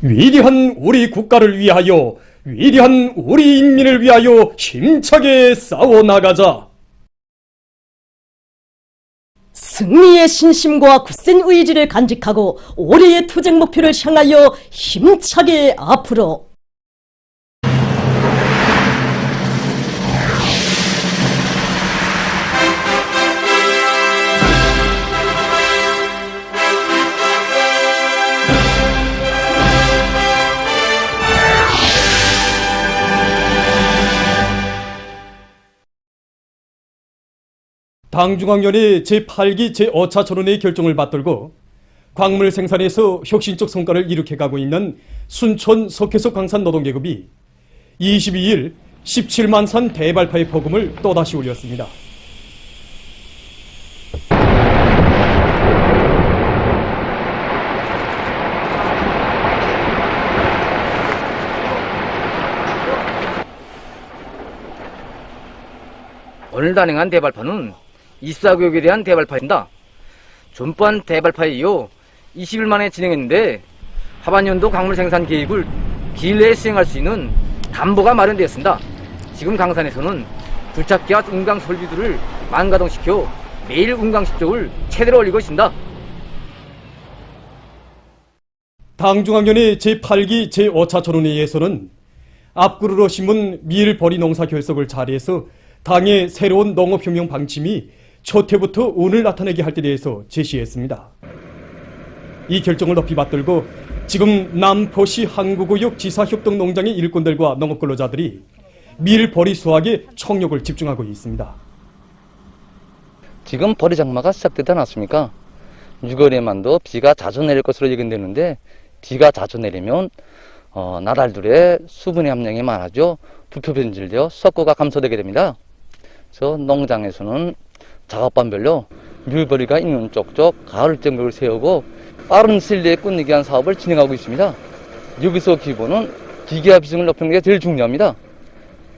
위대한 우리 국가를 위하여, 위대한 우리 인민을 위하여 힘차게 싸워나가자. 승리의 신심과 굳센 의지를 간직하고 올해의 투쟁 목표를 향하여 힘차게 앞으로. 당중앙위원회 제8기 제5차 전원회의 결정을 받들고 광물 생산에서 혁신적 성과를 일으켜가고 있는 순천 석회석 광산 노동계급이 22일 17만 산 대발파의 포금을 또다시 올렸습니다. 오늘 단행한 대발파는 24교육에 대한 대발파입니다. 전반 대발파에 이어 20일 만에 진행했는데 하반년도 광물 생산 계획을 기일 내에 수행할 수 있는 담보가 마련되었습니다. 지금 강산에서는 불착기와 운강 설비들을 만가동시켜 매일 운강 실적을 최대로 올리고 있습니다. 당중앙위원회 제8기 제5차 전원회의에서는 앞구르러 신문 밀버리 농사 결석을 자리해서 당의 새로운 농업혁명 방침이 첫 해부터 운을 나타내게 할 때 대해서 제시했습니다. 이 결정을 높이 받들고 지금 남포시 항구구역 지사협동농장의 일꾼들과 농업근로자들이 밀버리 수확에 총력을 집중하고 있습니다. 지금 버리 장마가 시작되지 않았습니까? 6월에만도 비가 자주 내릴 것으로 예견되는데 비가 자주 내리면 나달들의 수분의 함량이 많아져 부표 변질되어 썩고가 감소되게 됩니다. 그래서 농장에서는 작업반별로 밀버리가 있는 쪽쪽 가을정벽을 세우고 빠른 시일 내에 끝내기 위한 사업을 진행하고 있습니다. 여기서 기본은 기계화 비중을 높이는 게 제일 중요합니다.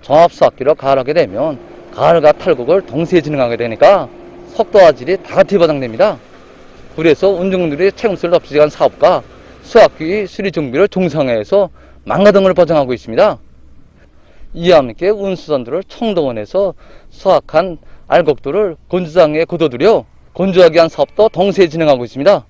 종합수확기로 가을하게 되면 가을과 탈곡을 동시에 진행하게 되니까 속도와 질이 다 같이 보장됩니다. 그래서 운종들의 체감수를 높이기 위한 사업과 수확기 수리 정비를 종상화해서 망가등을 보장하고 있습니다. 이와 함께 운수선들을 총동원해서 수확한 알곡들을 건조장에 걷어들여 건조하기 위한 사업도 동시에 진행하고 있습니다.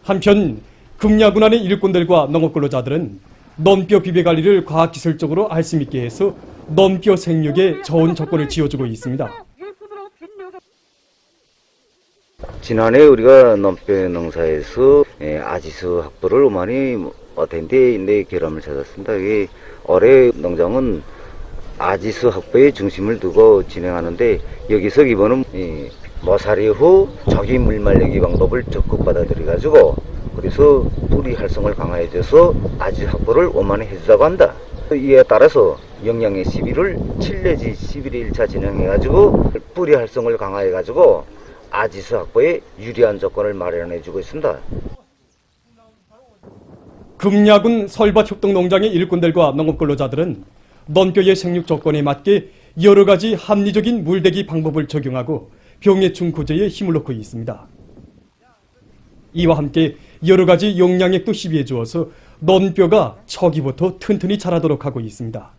한편 금야군안의 일꾼들과 농업근로자들은 논뼈 비배관리를 과학기술적으로 알 수 있게 해서 논뼈 생육에 좋은 조건을 지어주고 있습니다. 지난해 우리가 논뼈 농사에서 아지수 확보를 많이 어텐데 결함을 찾았습니다. 올해 농장은 아지수 확보에 중심을 두고 진행하는데 여기서 이번은 모사리 후 조기 물 말리기 방법을 적극 받아들여가지고 그래서 뿌리 활성을 강화해줘서 아지수 확보를 원만히 해주자고 한다. 이에 따라서 영양의 시비를 7 내지 11일 1차 진행해가지고 뿌리 활성을 강화해가지고 아지수 확보에 유리한 조건을 마련해주고 있습니다. 금야군 설밭협동농장의 일꾼들과 농업근로자들은 논뼈의 생육 조건에 맞게 여러 가지 합리적인 물대기 방법을 적용하고 병해충 구제에 힘을 놓고 있습니다. 이와 함께 여러 가지 영양액도 시비해 주어서 논뼈가 초기부터 튼튼히 자라도록 하고 있습니다.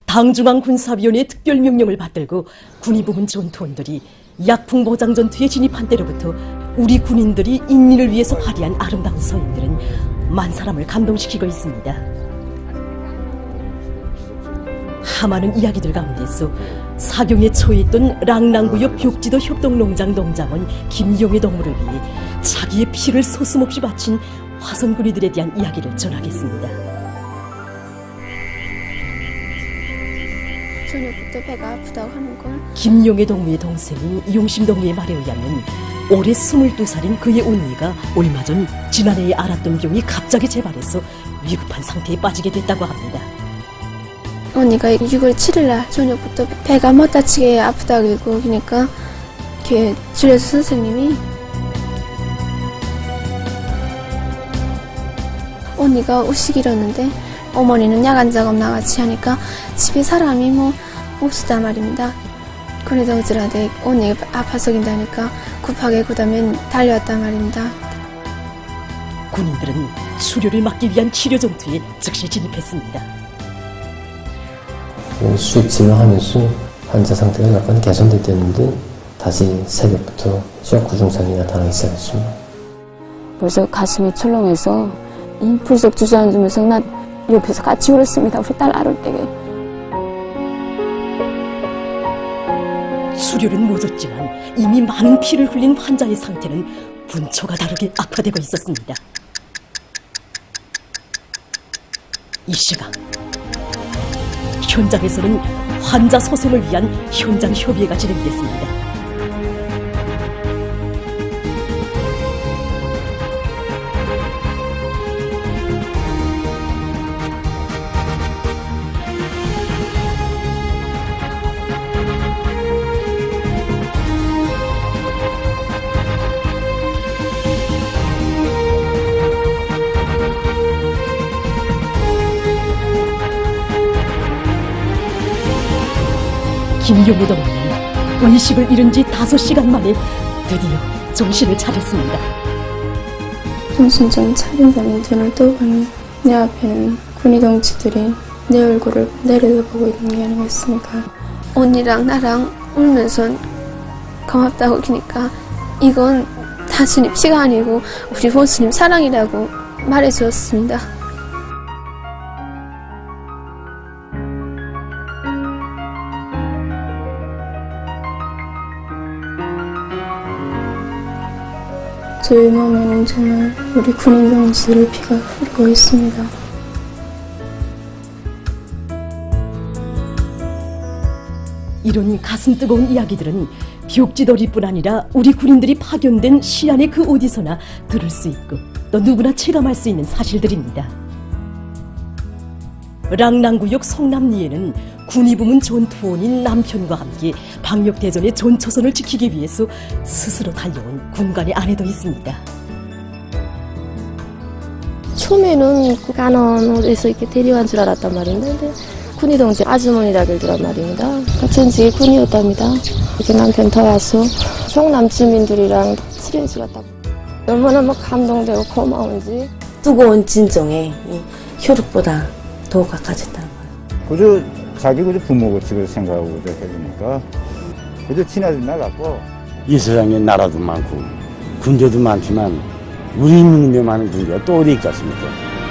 당중앙군사위원회 특별명령을 받들고 군의부문 전투원들이 약풍보장전투에 진입한 때로부터 우리 군인들이 인민을 위해서 발휘한 아름다운 서인들은 만 사람을 감동시키고 있습니다. 하많은 이야기들 가운데서 사경에 처해있던 랑랑구역 벽지도 협동농장 농장원 김용의 동무를 위해 자기의 피를 소슴없이 바친 화성군이들에 대한 이야기를 전하겠습니다. 저녁부터 배가 아프다고 하는 걸. 김용의 동무의 동생인 용심 동무의 말에 의하면 올해 22살인 그의 언니가 얼마 전 지난해에 앓았던 병이 갑자기 재발해서 위급한 상태에 빠지게 됐다고 합니다. 언니가 6월 7일날 저녁부터 배가 못 다치게 아프다고 그러니까 주례수 선생님이 언니가 우시기로는데 어머니는 야간 작업 나같이 하니까 집에 사람이 없었단 말입니다. 군의동지한테 언니가 아파서 긴다니까 급하게 그다음에 달려왔단 말입니다. 군인들은 수료를 막기 위한 치료 전투에 즉시 진입했습니다. 수액 치료하면서 환자 상태가 약간 개선됐는데 다시 새벽부터 쇠약 구중상이 나타나기 시작했습니다. 벌써 가슴이 철렁해서 불쑥 주저앉으면서 나 옆에서 같이 울었습니다. 우리 딸 아를 때에. 수료는 멎었지만 이미 많은 피를 흘린 환자의 상태는 분초가 다르게 악화되고 있었습니다. 이 시각 현장에서는 환자 소생을 위한 현장 협의회가 진행됐습니다. 김용우 동무는 의식을 잃은 지 5시간 만에 드디어 정신을 차렸습니다. 정신 좀 차린다는 눈을 떠보니 내 앞에는 군의동지들이 내 얼굴을 내려다보고 있는 게 아니겠습니까? 언니랑 나랑 울면서 고맙다고 하니까 이건 단순히 피가 아니고 우리 원수님 사랑이라고 말해주었습니다. 저희 몸에는 정말 우리 군인동지들의 피가 흐르고 있습니다. 이런 가슴 뜨거운 이야기들은 벽지더리뿐 아니라 우리 군인들이 파견된 시안의 그 어디서나 들을 수 있고 또 누구나 체감할 수 있는 사실들입니다. 랑랑구역 성남리에는 군의부문 전투원인 남편과 함께 방역대전의 전초선을 지키기 위해서 스스로 달려온 군관의 아내도 있습니다. 처음에는 그 간원에서 이렇게 데려간 줄 알았단 말인데 근데 군의동지 아주머니라길 줄란 말입니다. 전직이 군이었답니다. 이렇게 남편 더 와서 성남 주민들이랑 친해지 갔다고. 얼마나 막 감동되고 고마운지. 뜨거운 진정에 이 혈육보다 더 가까워졌다는 거예요. 그저 자기 그저 부모같이 생각하고 해주니까 그저 친해지나 갖고. 이 세상에 나라도 많고 군대도 많지만 우리 민족만한 군대가 또 어디 있겠습니까?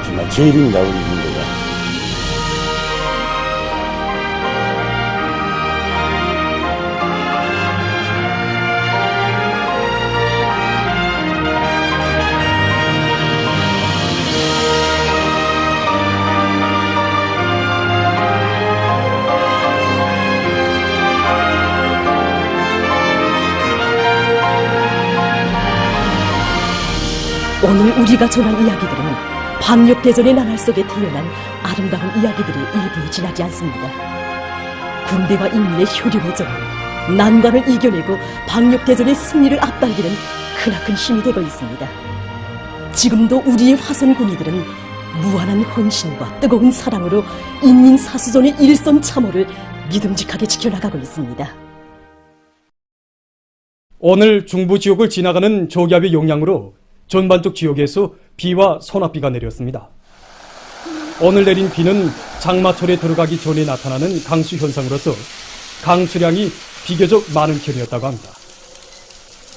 정말 제일입니다, 우리 군대가. 오늘 우리가 전한 이야기들은 방역대전의 나날 속에 태어난 아름다운 이야기들의 일부에 지나지 않습니다. 군대와 인민의 효력의 정, 난관을 이겨내고 방역대전의 승리를 앞당기는 크나큰 힘이 되고 있습니다. 지금도 우리의 화성 군의들은 무한한 헌신과 뜨거운 사랑으로 인민사수전의 일선 참호를 믿음직하게 지켜나가고 있습니다. 오늘 중부 지역을 지나가는 저기압의 영향으로 전반적 지역에서 비와 소낙비가 내렸습니다. 오늘 내린 비는 장마철에 들어가기 전에 나타나는 강수 현상으로서 강수량이 비교적 많은 편이었다고 합니다.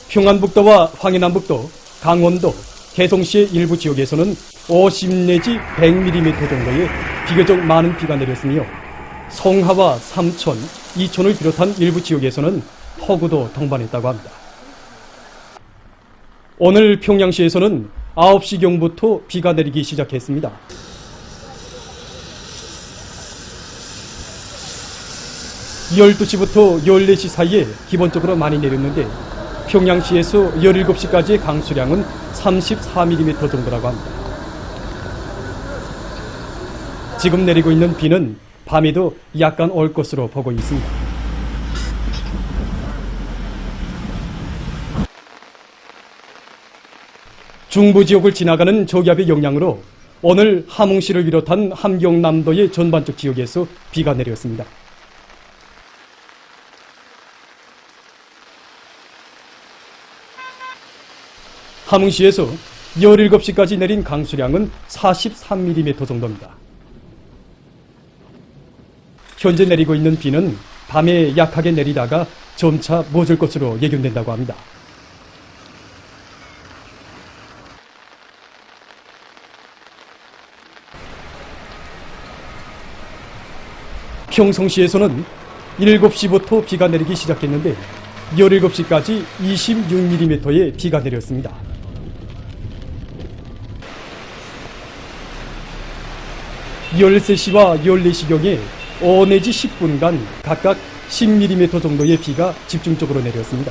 평안북도와 황해남북도, 강원도, 개성시의 일부 지역에서는 50 내지 100mm 정도의 비교적 많은 비가 내렸으며 성하와 삼천, 이천을 비롯한 일부 지역에서는 폭우도 동반했다고 합니다. 오늘 평양시에서는 9시경부터 비가 내리기 시작했습니다. (12시부터) (14시) 사이에 기본적으로 많이 내렸는데 평양시에서 17시까지의 강수량은 34mm 정도라고 합니다. 지금 내리고 있는 비는 밤에도 약간 올 것으로 보고 있습니다. 중부 지역을 지나가는 저기압의 영향으로 오늘 함흥시를 비롯한 함경남도의 전반적 지역에서 비가 내렸습니다. 함흥시에서 17시까지 내린 강수량은 43mm 정도입니다. 현재 내리고 있는 비는 밤에 약하게 내리다가 점차 멎을 것으로 예견된다고 합니다. 평성시에서는 7시부터 비가 내리기 시작했는데 17시까지 26mm의 비가 내렸습니다. (13시와) (14시경에) 5 내지 10분간 각각 10mm 정도의 비가 집중적으로 내렸습니다.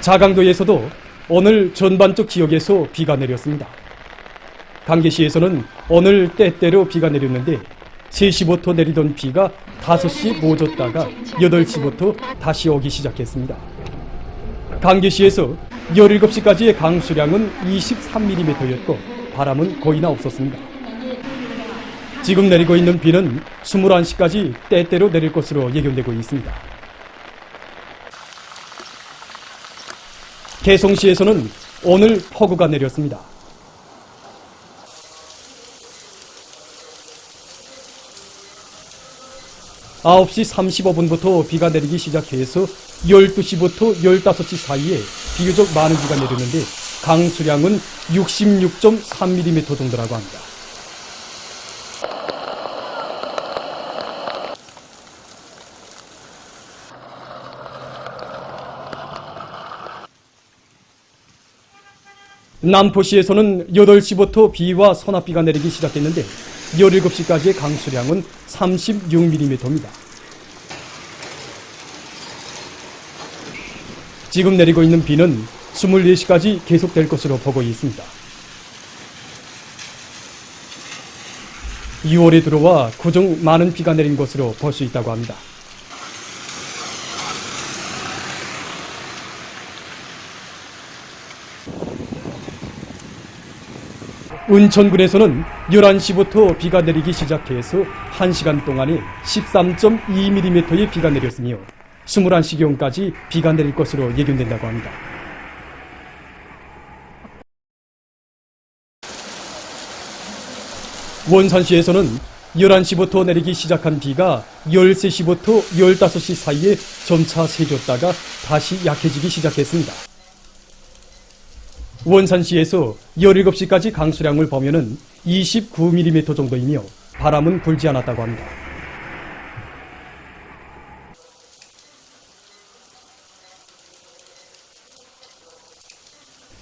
자강도에서도 오늘 전반적 지역에서 비가 내렸습니다. 강계시에서는 오늘 때때로 비가 내렸는데 3시부터 내리던 비가 5시 멎었다가 8시부터 다시 오기 시작했습니다. 강계시에서 17시까지의 강수량은 23mm였고 바람은 거의나 없었습니다. 지금 내리고 있는 비는 21시까지 때때로 내릴 것으로 예견되고 있습니다. 개성시에서는 오늘 폭우가 내렸습니다. (9시 35분부터) 비가 내리기 시작해서 12시부터 15시 사이에 비교적 많은 비가 내렸는데 강수량은 66.3mm 정도라고 합니다. 남포시에서는 8시부터 비와 소낙비가 내리기 시작했는데 17시까지의 강수량은 36mm입니다. 지금 내리고 있는 비는 24시까지 계속될 것으로 보고 있습니다. 6월에 들어와 그중 많은 비가 내린 것으로 볼 수 있다고 합니다. 은천군에서는 11시부터 비가 내리기 시작해서 1시간 동안에 13.2mm의 비가 내렸으며 21시경까지 비가 내릴 것으로 예견된다고 합니다. 원산시에서는 11시부터 내리기 시작한 비가 13시부터 15시 사이에 점차 세졌다가 다시 약해지기 시작했습니다. 원산시에서 17시까지 강수량을 보면은 29mm 정도이며 바람은 불지 않았다고 합니다.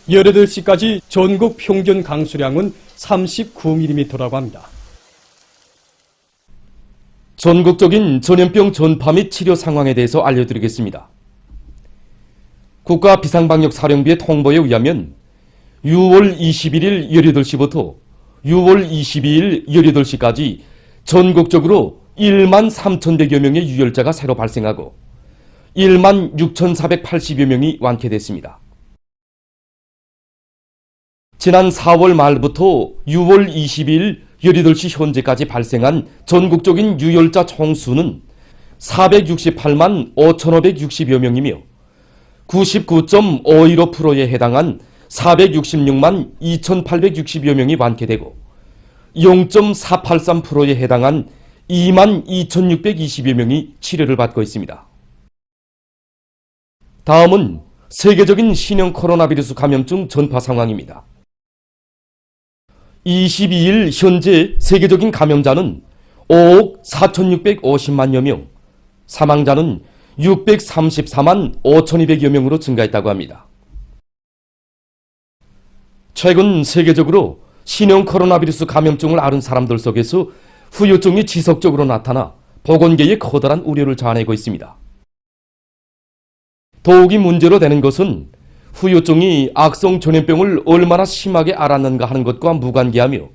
(18) 시까지 전국 평균 강수량은 39mm라고 합니다. 전국적인 전염병 전파 및 치료 상황에 대해서 알려드리겠습니다. 국가비상방역사령부의 통보에 의하면 6월 21일 18시부터 6월 22일 18시까지 전국적으로 1만 3,100여 명의 유혈자가 새로 발생하고 1만 6,480여 명이 완쾌됐습니다. 지난 4월 말부터 6월 22일 18시 현재까지 발생한 전국적인 유혈자 총수는 468만 5,560여 명이며 99.515%에 해당한 466만 2,860여 명이 완쾌되고 0.483%에 해당한 2만 2,620여 명이 치료를 받고 있습니다. 다음은 세계적인 신형 코로나 바이러스 감염증 전파 상황입니다. 22일 현재 세계적인 감염자는 5억 4,650만여 명, 사망자는 634만 5,200여 명으로 증가했다고 합니다. 최근 세계적으로 신형 코로나 바이러스 감염증을 앓은 사람들 속에서 후유증이 지속적으로 나타나 보건계에 커다란 우려를 자아내고 있습니다. 더욱이 문제로 되는 것은 후유증이 악성 전염병을 얼마나 심하게 앓았는가 하는 것과 무관계하며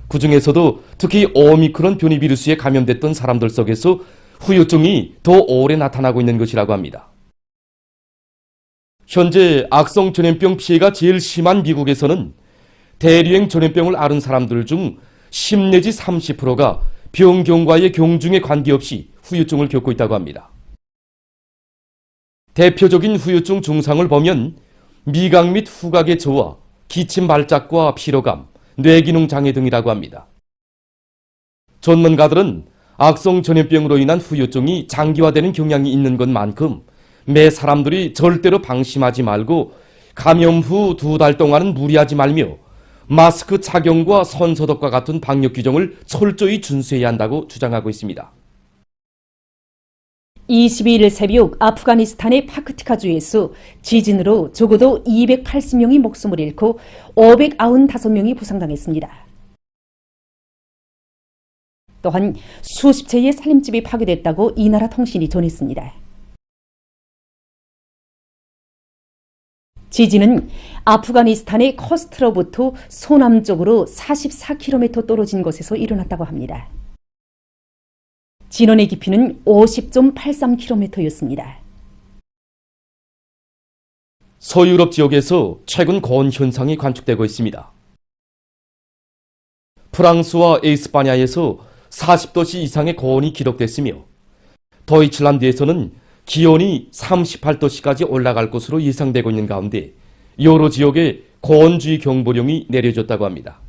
그 중에서도 특히 오미크론 변이 비루스에 감염됐던 사람들 속에서 후유증이 더 오래 나타나고 있는 것이라고 합니다. 현재 악성 전염병 피해가 제일 심한 미국에서는 대류행 전염병을 앓은 사람들 중 10 내지 30%가 병경과의 경중에 관계없이 후유증을 겪고 있다고 합니다. 대표적인 후유증 증상을 보면 미각 및 후각의 저하, 기침 발작과 피로감, 뇌기능 장애 등이라고 합니다. 전문가들은 악성 전염병으로 인한 후유증이 장기화되는 경향이 있는 것만큼 매 사람들이 절대로 방심하지 말고 감염 후 2달 동안은 무리하지 말며 마스크 착용과 손소독과 같은 방역 규정을 철저히 준수해야 한다고 주장하고 있습니다. 22일 새벽 아프가니스탄의 파크티카주에서 지진으로 적어도 280명이 목숨을 잃고 595명이 부상당했습니다. 또한 수십 채의 살림집이 파괴됐다고 이 나라 통신이 전했습니다. 지진은 아프가니스탄의 커스트로부터 서남쪽으로 44km 떨어진 곳에서 일어났다고 합니다. 진원의 깊이는 50.83km였습니다. 서유럽 지역에서 최근 고온 현상이 관측되고 있습니다. 프랑스와 에스파냐에서 40도씨 이상의 고온이 기록됐으며 도이칠란드에서는 기온이 38도씨까지 올라갈 것으로 예상되고 있는 가운데 여러 지역에 고온주의 경보령이 내려졌다고 합니다.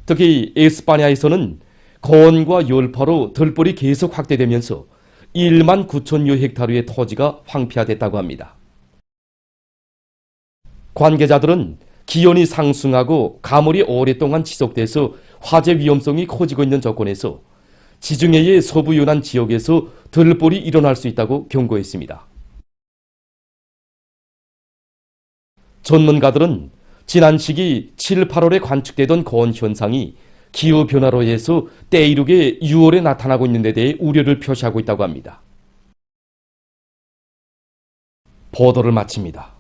특히 에스파냐에서는 고온과 열파로 들벌이 계속 확대되면서 1만 9천여 헥타르의 토지가 황폐화됐다고 합니다. 관계자들은 기온이 상승하고 가물이 오랫동안 지속돼서 화재 위험성이 커지고 있는 조건에서 지중해의 서부 연안 지역에서 들벌이 일어날 수 있다고 경고했습니다. 전문가들은 지난 시기 7, 8월에 관측되던 고온 현상이 기후변화로 해서 때이르게 6월에 나타나고 있는 데 대해 우려를 표시하고 있다고 합니다. 보도를 마칩니다.